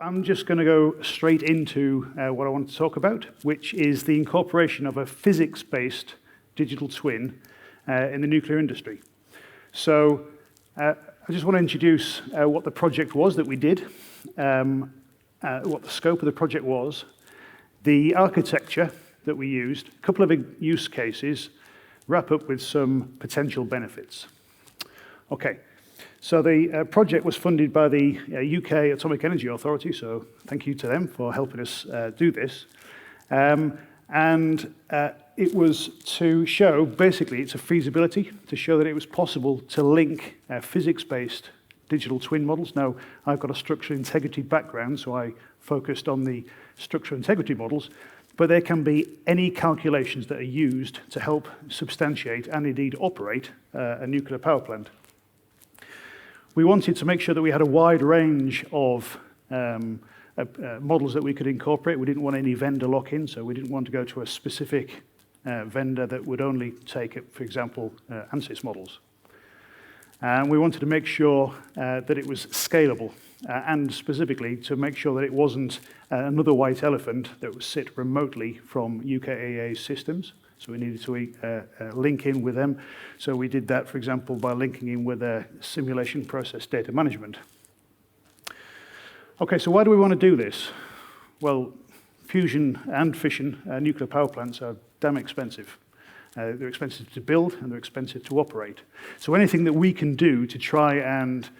I'm just going to go straight into what I want to talk about, which is the incorporation of a physics-based digital twin in the nuclear industry. So I just want to introduce what the project was that we did, what the scope of the project was, the architecture that we used, a couple of use cases, wrap up with some potential benefits. Okay. So the project was funded by the UK Atomic Energy Authority, so thank you to them for helping us do this. It was to show, basically, it's a feasibility, to show that it was possible to link physics-based digital twin models. Now, I've got a structural integrity background, so I focused on the structural integrity models, but there can be any calculations that are used to help substantiate and indeed operate a nuclear power plant. We wanted to make sure that we had a wide range of models that we could incorporate. We didn't want any vendor lock-in, so we didn't want to go to a specific vendor that would only take, for example, ANSYS models. And we wanted to make sure that it was scalable, and specifically to make sure that it wasn't another white elephant that would sit remotely from UKAEA systems. So we needed to link in with them. So we did that, for example, by linking in with a simulation process data management. Okay, so why do we want to do this? Well, fusion and fission nuclear power plants are damn expensive. They're expensive to build and they're expensive to operate. So anything that we can do to try and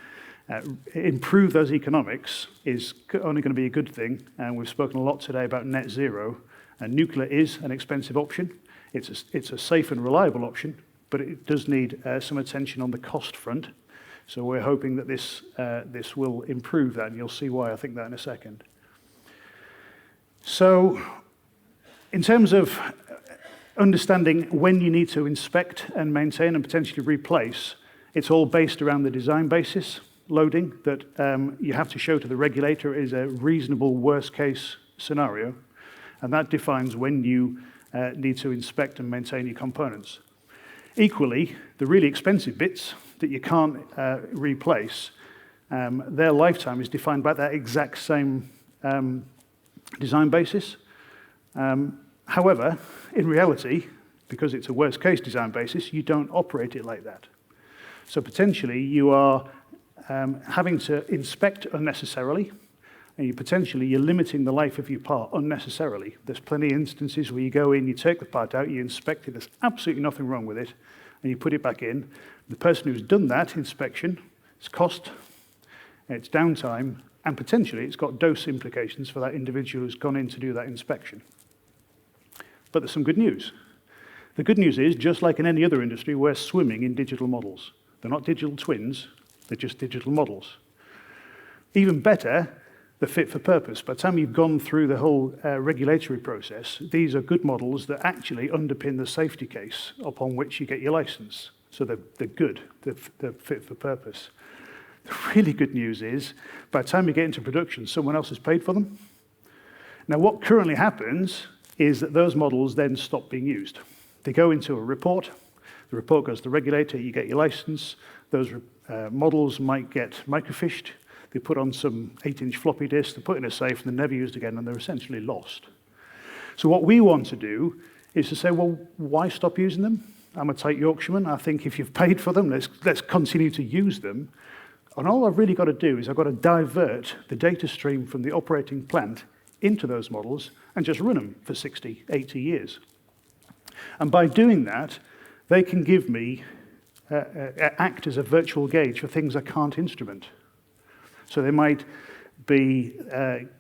improve those economics is only going to be a good thing. And we've spoken a lot today about net zero. And nuclear is an expensive option. It's a safe and reliable option, but it does need some attention on the cost front. So we're hoping that this will improve that, and you'll see why I think that in a second. So in terms of understanding when you need to inspect and maintain and potentially replace, it's all based around the design basis loading that you have to show to the regulator is a reasonable worst case scenario, and that defines when you need to inspect and maintain your components. Equally, the really expensive bits that you can't replace, their lifetime is defined by that exact same design basis. However, in reality, because it's a worst case design basis, you don't operate it like that. So potentially you are having to inspect unnecessarily, and you're limiting the life of your part unnecessarily. There's plenty of instances where you go in, you take the part out, you inspect it, there's absolutely nothing wrong with it, and you put it back in. The person who's done that inspection, it's cost, it's downtime, and potentially it's got dose implications for that individual who's gone in to do that inspection. But there's some good news. The good news is, just like in any other industry, we're swimming in digital models. They're not digital twins, they're just digital models. Even better, they're fit for purpose. By the time you've gone through the whole regulatory process, these are good models that actually underpin the safety case upon which you get your license. So they're good, they're fit for purpose. The really good news is, by the time you get into production, someone else has paid for them. Now, what currently happens is that those models then stop being used. They go into a report, the report goes to the regulator, you get your license, those models might get microfished, they put on some 8-inch floppy disk, they're put in a safe, and they're never used again, and they're essentially lost. So what we want to do is to say, well, why stop using them? I'm a tight Yorkshireman. I think if you've paid for them, let's continue to use them. And all I've really got to do is I've got to divert the data stream from the operating plant into those models and just run them for 60, 80 years. And by doing that, they can give me, act as a virtual gauge for things I can't instrument. So they might be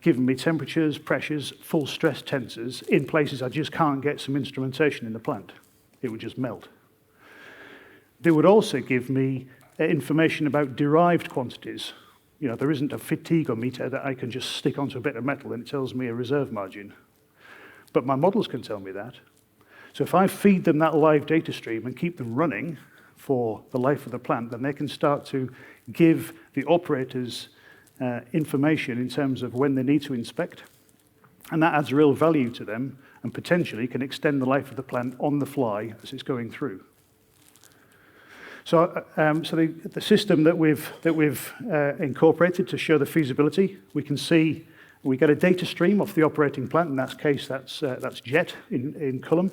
giving me temperatures, pressures, full stress tensors in places I just can't get some instrumentation in the plant. It would just melt. They would also give me information about derived quantities. You know, there isn't a fatiguometer that I can just stick onto a bit of metal and it tells me a reserve margin. But my models can tell me that. So if I feed them that live data stream and keep them running for the life of the plant, then they can start to give the operators information in terms of when they need to inspect. And that adds real value to them and potentially can extend the life of the plant on the fly as it's going through. So, the system that we've incorporated to show the feasibility, we can see We get a data stream off the operating plant. In that case, that's JET in Culham.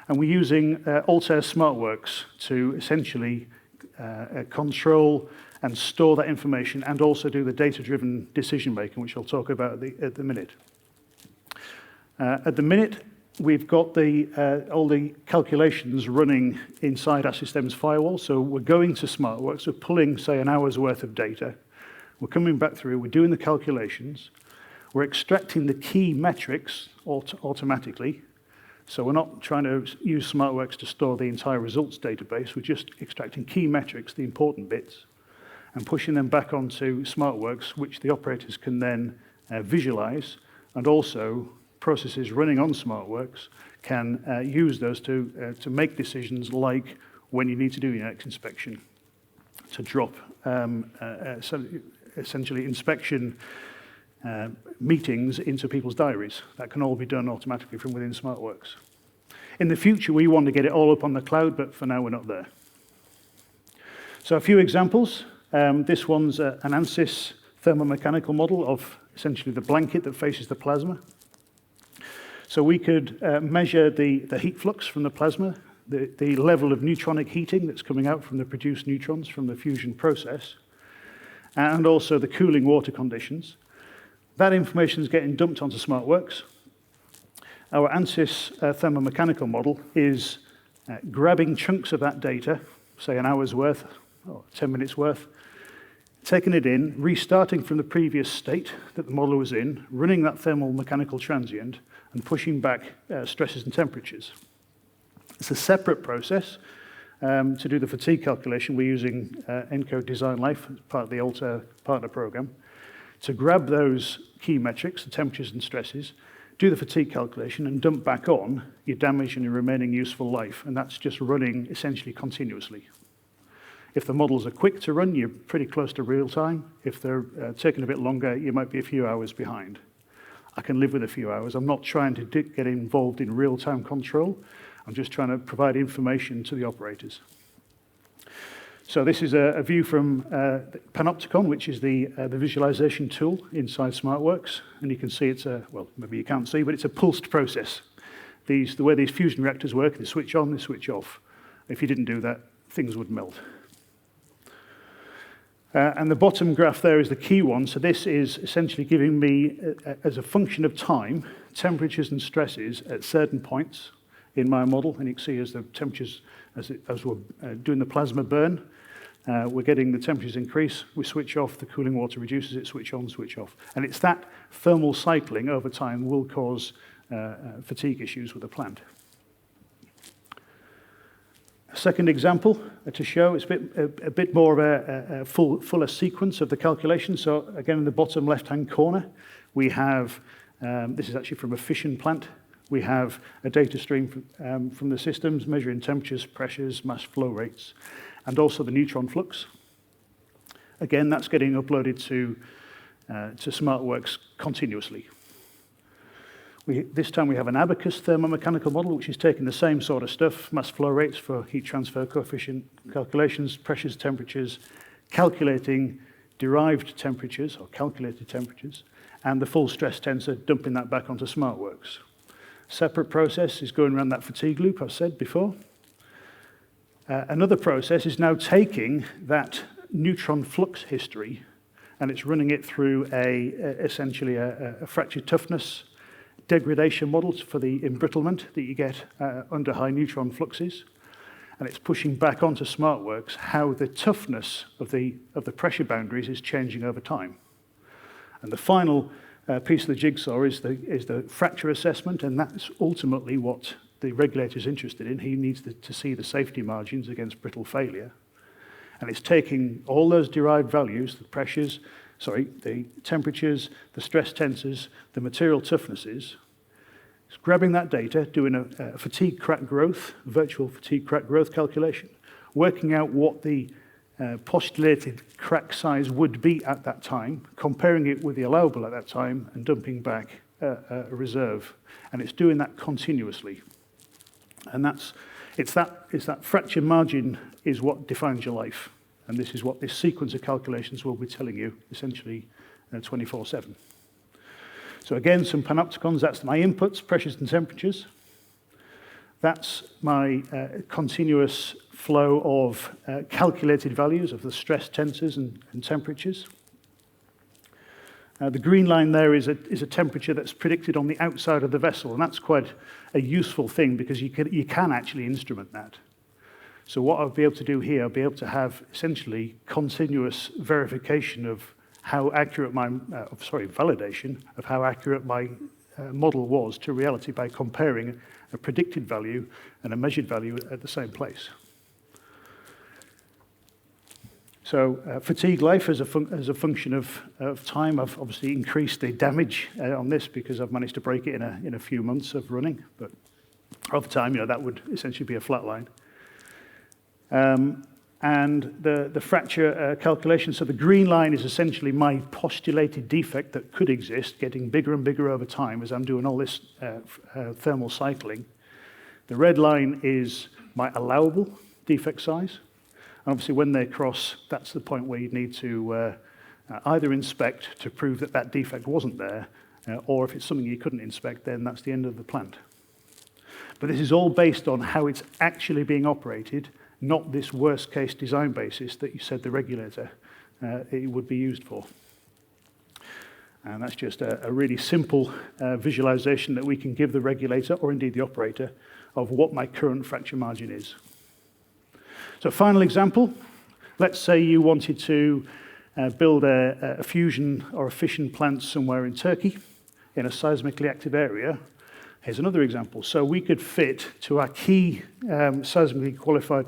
And we're using Altair SmartWorks to essentially control and store that information and also do the data-driven decision-making, which I'll talk about at the minute. At the minute, we've got all the calculations running inside Assystem's firewall. So we're going to SmartWorks, we're pulling, say, an hour's worth of data. We're coming back through, we're doing the calculations. We're extracting the key metrics automatically. So we're not trying to use SmartWorks to store the entire results database. We're just extracting key metrics, the important bits, and pushing them back onto SmartWorks, which the operators can then visualize, and also processes running on SmartWorks can use those to make decisions like when you need to do your next inspection, to drop essentially inspection meetings into people's diaries. That can all be done automatically from within SmartWorks. In the future, we want to get it all up on the cloud, but for now, we're not there. So a few examples. This one's an ANSYS thermomechanical model of essentially the blanket that faces the plasma. So we could measure the heat flux from the plasma, the level of neutronic heating that's coming out from the produced neutrons from the fusion process, and also the cooling water conditions. That information is getting dumped onto SmartWorks. Our ANSYS thermomechanical model is grabbing chunks of that data, say an hour's worth or 10 minutes worth, taking it in, restarting from the previous state that the model was in, running that thermal mechanical transient, and pushing back stresses and temperatures. It's a separate process. To do the fatigue calculation, we're using ENCODE Design Life as part of the Altair partner program, to grab those key metrics, the temperatures and stresses, do the fatigue calculation, and dump back on your damage and your remaining useful life. And that's just running essentially continuously. If the models are quick to run, you're pretty close to real time. If they're taking a bit longer, you might be a few hours behind. I can live with a few hours. I'm not trying to get involved in real-time control. I'm just trying to provide information to the operators. So this is a view from Panopticon, which is the visualization tool inside SmartWorks. And you can see it's well, maybe you can't see, but it's a pulsed process. The way these fusion reactors work, they switch on, they switch off. If you didn't do that, things would melt. And the bottom graph there is the key one. So this is essentially giving me, as a function of time, temperatures and stresses at certain points in my model. And you can see as the temperatures, as we're doing the plasma burn, we're getting the temperatures increase, we switch off, the cooling water reduces it, switch on, switch off. And it's that thermal cycling over time will cause fatigue issues with the plant. A second example to show, it's a bit more of a fuller sequence of the calculation. So again, in the bottom left-hand corner, we have, this is actually from a fission plant. We have a data stream from the systems measuring temperatures, pressures, mass flow rates, and also the neutron flux. Again, that's getting uploaded to SmartWorks continuously. This time we have an abacus thermomechanical model, which is taking the same sort of stuff, mass flow rates for heat transfer coefficient calculations, pressures, temperatures, calculating derived temperatures or calculated temperatures, and the full stress tensor, dumping that back onto SmartWorks. Separate process is going around that fatigue loop I've said before. Another process is now taking that neutron flux history and it's running it through essentially a fracture toughness degradation models for the embrittlement that you get under high neutron fluxes. And it's pushing back onto SmartWorks how the toughness of the pressure boundaries is changing over time. And the final piece of the jigsaw is the fracture assessment, and that's ultimately what the regulator is interested in. He needs to see the safety margins against brittle failure. And it's taking all those derived values, the temperatures, the stress tensors, the material toughnesses, it's grabbing that data, doing a fatigue crack growth, virtual fatigue crack growth calculation, working out what the postulated crack size would be at that time, comparing it with the allowable at that time, and dumping back a reserve. And it's doing that continuously. And it's that fracture margin is what defines your life. And this is what this sequence of calculations will be telling you, essentially 24/7. So again, some panopticons, that's my inputs, pressures and temperatures. That's my continuous flow of calculated values of the stress tensors and temperatures. The green line there is a temperature that's predicted on the outside of the vessel, and that's quite a useful thing because you can actually instrument that. So what I'll be able to do here, I'll be able to have essentially continuous verification of how accurate validation of how accurate my model was to reality by comparing a predicted value and a measured value at the same place. So fatigue life as a function of time, I've obviously increased the damage on this because I've managed to break it in a few months of running, but over time, that would essentially be a flat line. And the fracture calculation, so the green line is essentially my postulated defect that could exist, getting bigger and bigger over time as I'm doing all this thermal cycling. The red line is my allowable defect size. And obviously, when they cross, that's the point where you need to either inspect to prove that that defect wasn't there, or if it's something you couldn't inspect, then that's the end of the plant. But this is all based on how it's actually being operated, not this worst-case design basis that you said the regulator it would be used for. And that's just a really simple visualization that we can give the regulator, or indeed the operator, of what my current fracture margin is. So final example, let's say you wanted to build a fusion or a fission plant somewhere in Turkey in a seismically active area. Here's another example. So we could fit to our key seismically qualified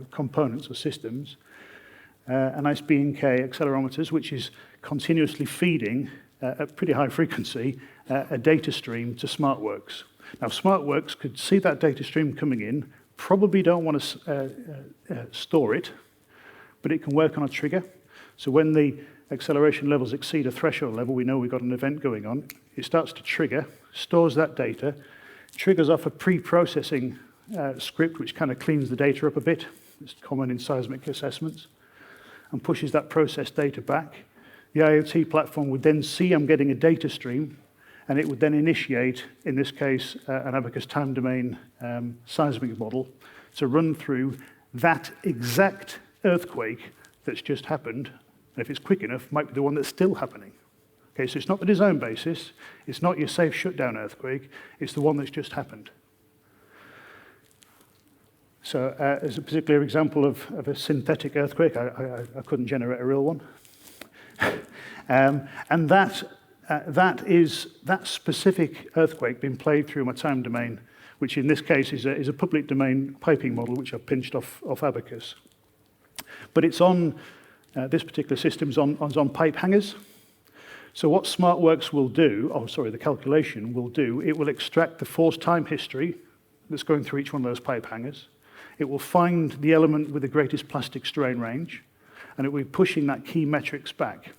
components or systems a nice B&K accelerometers, which is continuously feeding at pretty high frequency a data stream to SmartWorks. Now, SmartWorks could see that data stream coming in, probably don't want to store it, but it can work on a trigger. So when the acceleration levels exceed a threshold level, we know we've got an event going on. It starts to trigger, stores that data, triggers off a pre-processing script, which kind of cleans the data up a bit. It's common in seismic assessments, and pushes that processed data back. The IoT platform would then see I'm getting a data stream, and it would then initiate, in this case, an Abacus time domain seismic model to run through that exact earthquake that's just happened. And if it's quick enough, might be the one that's still happening. Okay, so it's not the design basis, it's not your safe shutdown earthquake, it's the one that's just happened. So as a particular example of a synthetic earthquake, I couldn't generate a real one. And that specific earthquake being played through my time domain, which in this case is a public domain piping model, which I've pinched off Abacus. But it's on, this particular system's on pipe hangers. So what SmartWorks will do, the calculation will do, it will extract the force time history that's going through each one of those pipe hangers. It will find the element with the greatest plastic strain range, and it will be pushing that key metrics back.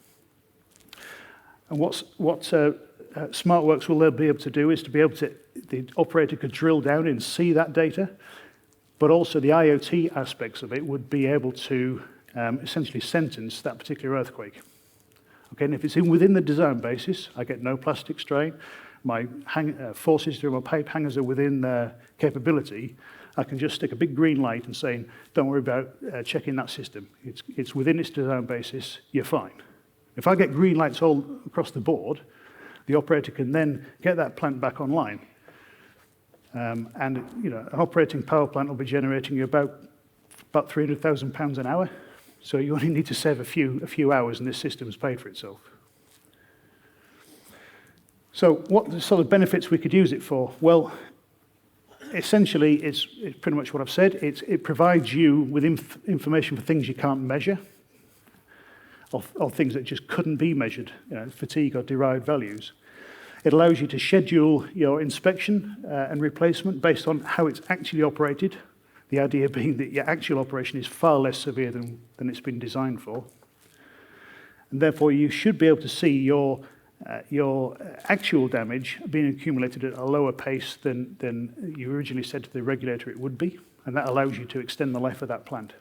And what SmartWorks will then be able to do is to be able to, the operator could drill down and see that data, but also the IoT aspects of it would be able to essentially sentence that particular earthquake. Okay, and if it's within the design basis, I get no plastic strain, my forces through my pipe hangers are within their capability, I can just stick a big green light and saying, don't worry about checking that system. It's within its design basis, you're fine. If I get green lights all across the board, the operator can then get that plant back online. And an operating power plant will be generating you about £300,000 an hour. So you only need to save a few hours, and this system's paid for itself. So what sort of benefits we could use it for? Well, essentially, it's pretty much what I've said. It provides you with information for things you can't measure, or things that just couldn't be measured, fatigue or derived values. It allows you to schedule your inspection and replacement based on how it's actually operated. The idea being that your actual operation is far less severe than it's been designed for. And therefore, you should be able to see your actual damage being accumulated at a lower pace than you originally said to the regulator it would be, and that allows you to extend the life of that plant.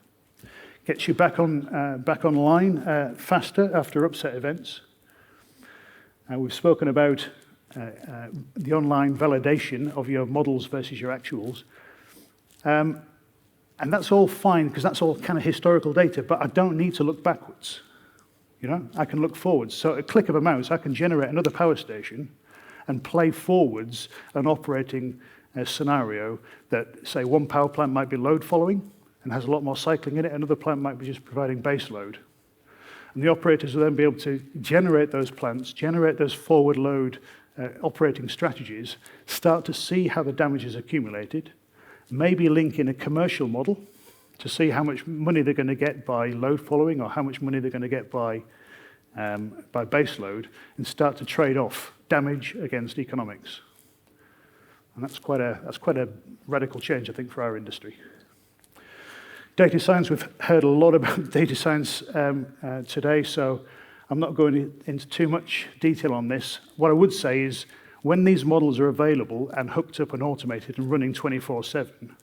Gets you back online faster after upset events. We've spoken about the online validation of your models versus your actuals. And that's all fine, because that's all kind of historical data, but I don't need to look backwards. You know, I can look forwards. So at a click of a mouse, I can generate another power station and play forwards an operating scenario that, say, one power plant might be load following and has a lot more cycling in it, another plant might be just providing base load. And the operators will then be able to generate those plants, generate those forward load operating strategies, start to see how the damage is accumulated, maybe link in a commercial model to see how much money they're going to get by load following or how much money they're going to get by base load, and start to trade off damage against economics. And that's quite a radical change, I think, for our industry. Data science, we've heard a lot about data science today, so I'm not going into too much detail on this. What I would say is, when these models are available and hooked up and automated and running 24/7,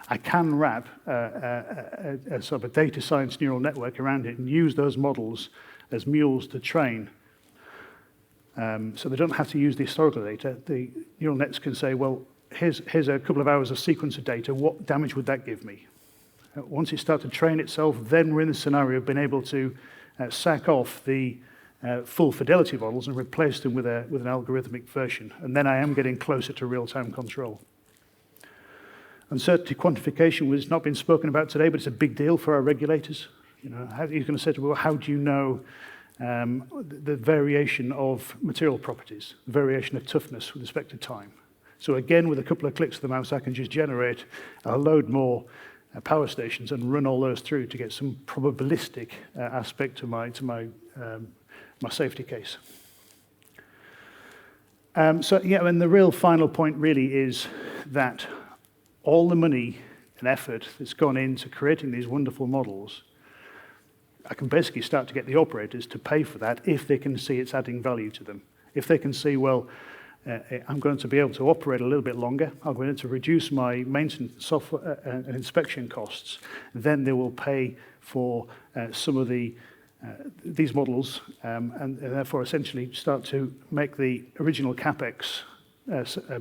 I can wrap a sort of a data science neural network around it and use those models as mules to train. So they don't have to use the historical data. The neural nets can say, well, here's a couple of hours of sequence of data. What damage would that give me? Once it starts to train itself, then we're in the scenario of being able to sack off the full fidelity models and replace them with an algorithmic version. And then I am getting closer to real-time control. Uncertainty quantification has not been spoken about today, but it's a big deal for our regulators. You know, you're going to say to me, well, how do you know the variation of material properties, the variation of toughness with respect to time? So again, with a couple of clicks of the mouse, I can just generate a load more power stations and run all those through to get some probabilistic aspect to my safety case. So yeah, and the real final point really is that all the money and effort that's gone into creating these wonderful models, I can basically start to get the operators to pay for that if they can see it's adding value to them. If they can see, well, I'm going to be able to operate a little bit longer, I'm going to reduce my maintenance software and inspection costs, then they will pay for some of these models and therefore essentially start to make the original CapEx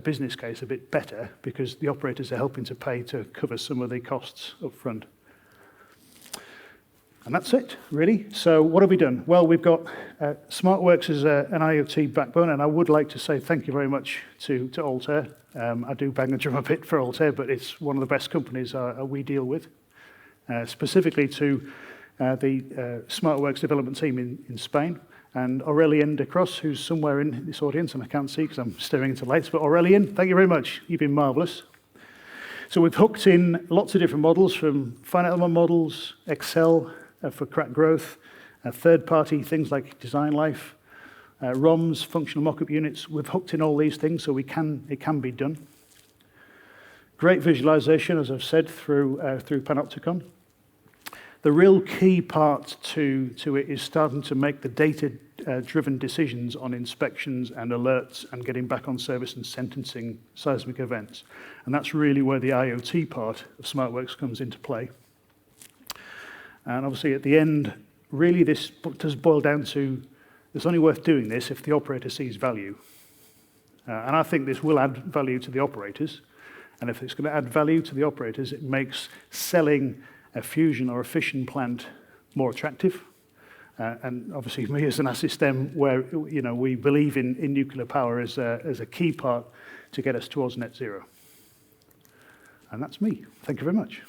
business case a bit better, because the operators are helping to pay to cover some of the costs up front. And that's it, really. So what have we done? Well, we've got SmartWorks as an IoT backbone, and I would like to say thank you very much to Altair. I do bang the drum a bit for Altair, but it's one of the best companies we deal with. Specifically to the SmartWorks development team in Spain, and Aurelien de Cross, who's somewhere in this audience, and I can't see because I'm staring into lights, but Aurelien, thank you very much. You've been marvelous. So we've hooked in lots of different models, from finite element models, Excel, for crack growth, third-party things like design life, ROMs, functional mock-up units. We've hooked in all these things so it can be done. Great visualization, as I've said, through Panopticon. The real key part to it is starting to make the data-driven decisions on inspections and alerts and getting back on service and sentencing seismic events. And that's really where the IoT part of SmartWorks comes into play. And obviously at the end, really this does boil down to, it's only worth doing this if the operator sees value. And I think this will add value to the operators. And if it's going to add value to the operators, it makes selling a fusion or a fission plant more attractive. And obviously me as an Assystem, where we believe in nuclear power as a key part to get us towards net zero. And that's me. Thank you very much.